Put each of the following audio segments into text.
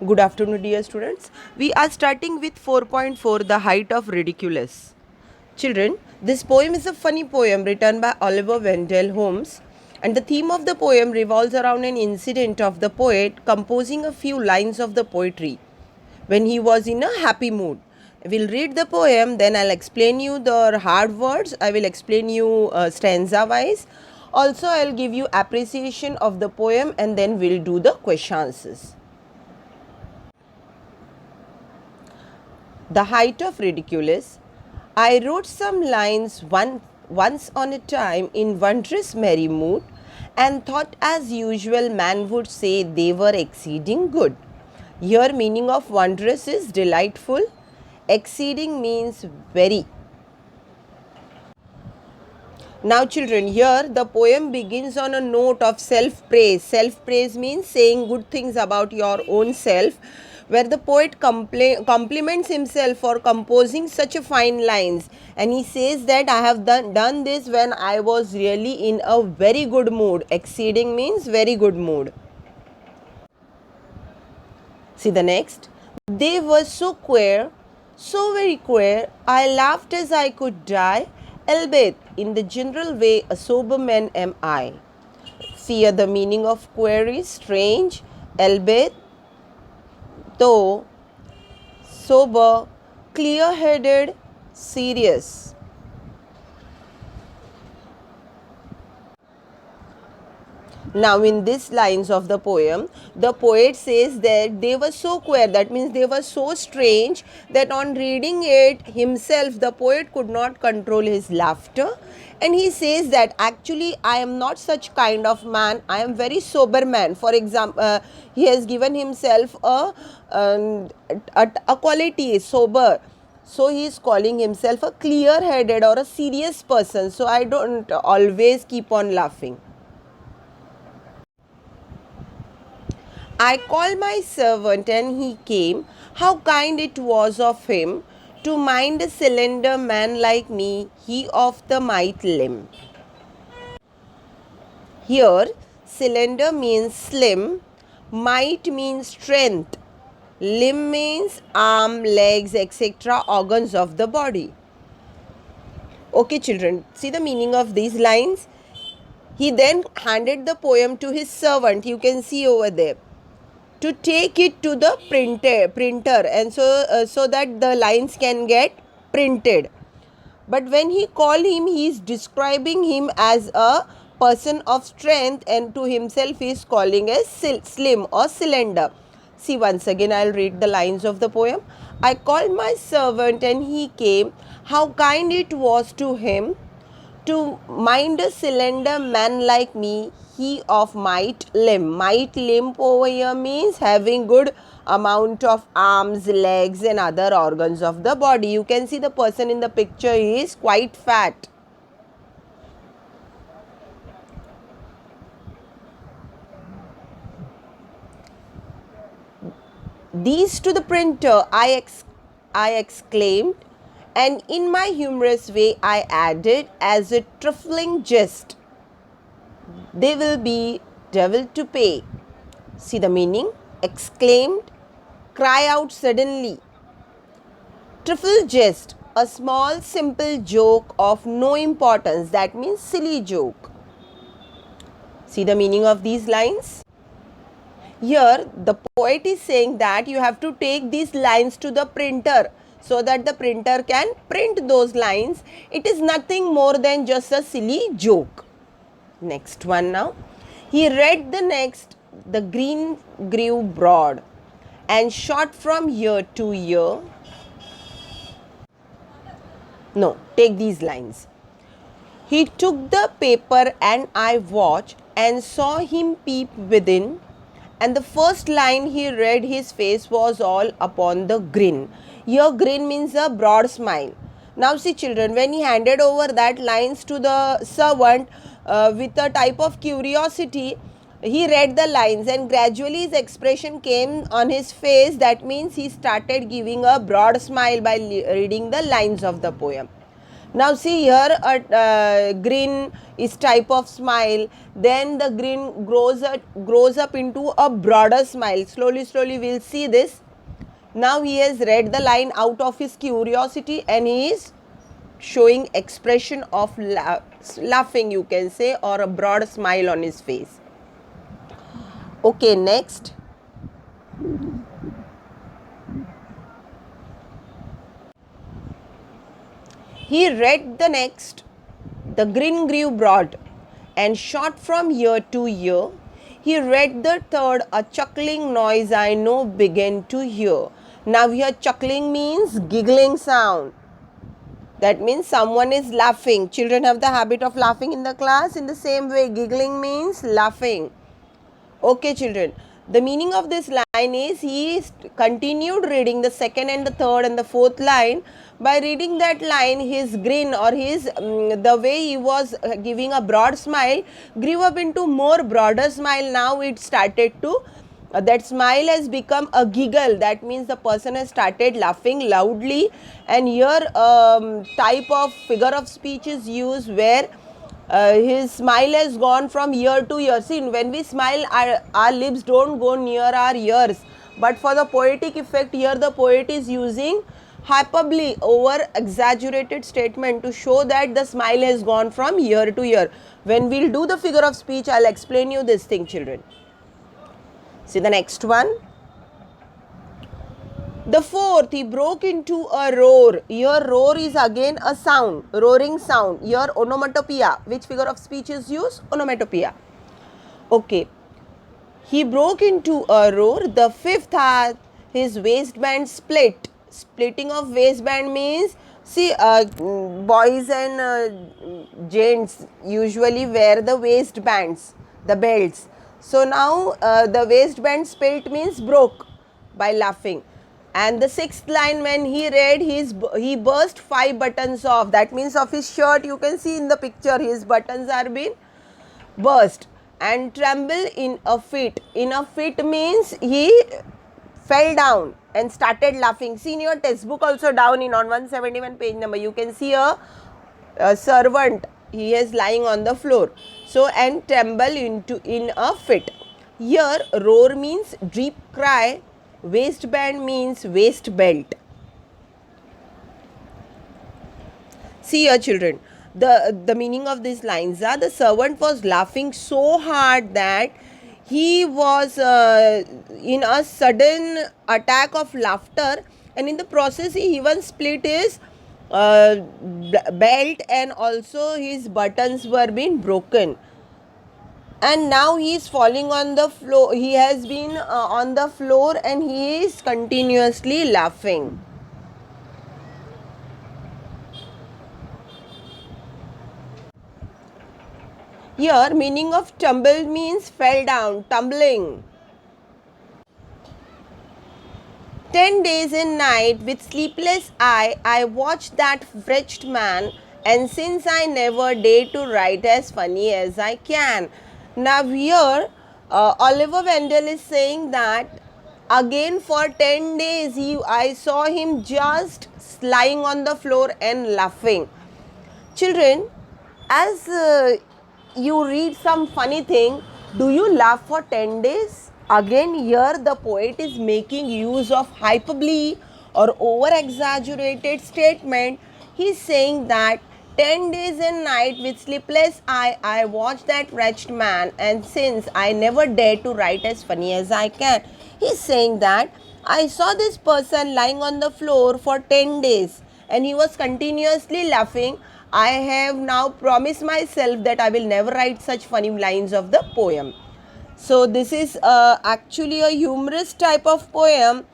Good afternoon, dear students. We are starting with 4.4, The Height of Ridiculous. Children, this poem is a funny poem written by Oliver Wendell Holmes, and the theme of the poem revolves around an incident of the poet composing a few lines of the poetry when he was in a happy mood. We'll read the poem, then I'll explain you the hard words. I will explain you stanza wise. Also, I'll give you appreciation of the poem, and then we'll do the question answers. The Height of Ridiculous. I wrote some lines once on a time in wondrous merry mood, and thought as usual man would say they were exceeding good. Here meaning of wondrous is delightful. Exceeding means very. Now children, here the poem begins on a note of self-praise. Self-praise means saying good things about your own self, where the poet compliments himself for composing such a fine lines, and he says that I have done this when I was really in a very good mood. Exceeding means very good mood. See the next. They were so queer, so very queer, I laughed as I could die, albeit in the general way a sober man am I. See the meaning of queer is strange, albeit, though, sober, clear-headed, serious. Now in these lines of the poem, the poet says that they were so queer, that means they were so strange that on reading it himself, the poet could not control his laughter. And he says that actually I am not such kind of man, I am very sober man. For example, he has given himself a quality, sober. So he is calling himself a clear-headed or a serious person. So I don't always keep on laughing. I called my servant and he came. How kind it was of him to mind a slender man like me, he of the might limb. Here, slender means slim, might means strength, limb means arm, legs, etc., organs of the body. Okay, children, see the meaning of these lines. He then handed the poem to his servant, you can see over there, to take it to the printer, and so that the lines can get printed. But when he called him, he is describing him as a person of strength, and to himself he is calling as slim or slender. See, once again I'll read the lines of the poem. I called my servant and he came. How kind it was to him to mind a slender man like me, he of might limb. Might limb over here means having good amount of arms, legs and other organs of the body. You can see the person in the picture is quite fat. These to the printer I exclaimed, and in my humorous way I added as a trifling jest, they will be devil to pay. See the meaning? Exclaimed, cry out suddenly. Trifle jest, a small simple joke of no importance, that means silly joke. See the meaning of these lines? Here the poet is saying that you have to take these lines to the printer so that the printer can print those lines. It is nothing more than just a silly joke. Next one now. He read the next. The green grew broad and shot from year to year. No, take these lines. He took the paper and I watched and saw him peep within. And the first line he read, his face was all upon the grin. Here grin means a broad smile. Now see children, when he handed over that lines to the servant with a type of curiosity, he read the lines and gradually his expression came on his face. That means he started giving a broad smile by reading the lines of the poem. Now see here, a grin is type of smile. Then the grin grows up into a broader smile. Slowly we'll see this. Now he has read the line out of his curiosity and he is showing expression of laughing, you can say, or a broad smile on his face. Okay, next. He read the next. The grin grew broad and shot from ear to ear. He read the third. A chuckling noise I know began to hear. Now here chuckling means giggling sound. That means someone is laughing. Children have the habit of laughing in the class. In the same way, giggling means laughing. Okay, children. The meaning of this line is he continued reading the second and the third and the fourth line. By reading that line, his grin or his the way he was giving a broad smile grew up into more broader smile. Now it started to that smile has become a giggle. That means the person has started laughing loudly. And here type of figure of speech is used where his smile has gone from ear to ear. See, when we smile, our lips don't go near our ears. But for the poetic effect, here the poet is using hyperbole, over exaggerated statement to show that the smile has gone from ear to ear. When we'll do the figure of speech, I'll explain you this thing, children. See the next one. The fourth, he broke into a roar. Here roar is again a sound, roaring sound. Here onomatopoeia. Which figure of speech is used? Onomatopoeia. Okay. He broke into a roar. The fifth, his waistband split. Splitting of waistband means, see, boys and gents usually wear the waistbands, the belts. So now the waistband split means broke by laughing. And the sixth line, when he read, he burst 5 buttons off. That means of his shirt, you can see in the picture, his buttons are being burst. And tremble in a fit. In a fit means he fell down and started laughing. See in your textbook also down in on 171 page number, you can see a servant. He is lying on the floor. So, and tremble in a fit. Here roar means deep cry. Waistband means waist belt. See here, children, the meaning of these lines are: the servant was laughing so hard that he was in a sudden attack of laughter, and in the process he even split his belt, and also his buttons were being broken. And now he is falling on the floor. He has been on the floor and he is continuously laughing. Here meaning of tumble means fell down, tumbling. 10 days and night with sleepless eye I watched that wretched man, and since I never dare to write as funny as I can. Now here Oliver Wendell is saying that again for 10 days I saw him just lying on the floor and laughing. Children, as you read some funny thing, do you laugh for 10 days? Again here the poet is making use of hyperbole or over exaggerated statement. He is saying that 10 days and night with sleepless eye I watched that wretched man, and since I never dare to write as funny as I can. He is saying that I saw this person lying on the floor for 10 days and he was continuously laughing. I have now promised myself that I will never write such funny lines of the poem. So this is actually a humorous type of poem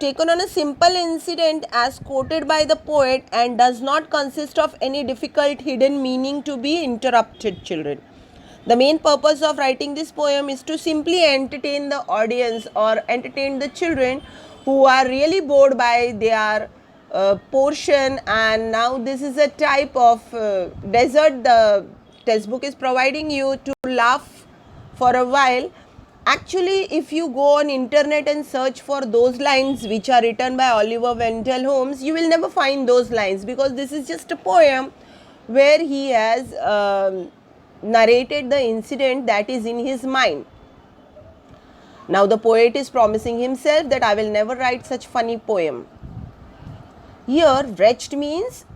taken on a simple incident as quoted by the poet, and does not consist of any difficult hidden meaning to be interrupted, children. The main purpose of writing this poem is to simply entertain the audience or entertain the children who are really bored by their portion. And now this is a type of desert the textbook is providing you to laugh for a while. Actually, if you go on internet and search for those lines which are written by Oliver Wendell Holmes, you will never find those lines, because this is just a poem where he has narrated the incident that is in his mind. Now the poet is promising himself that I will never write such funny poem. Here, wretched means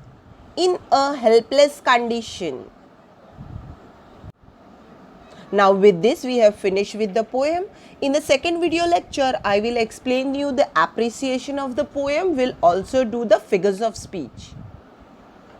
in a helpless condition. Now with this we have finished with the poem. In the second video lecture, I will explain you the appreciation of the poem, will also do the figures of speech.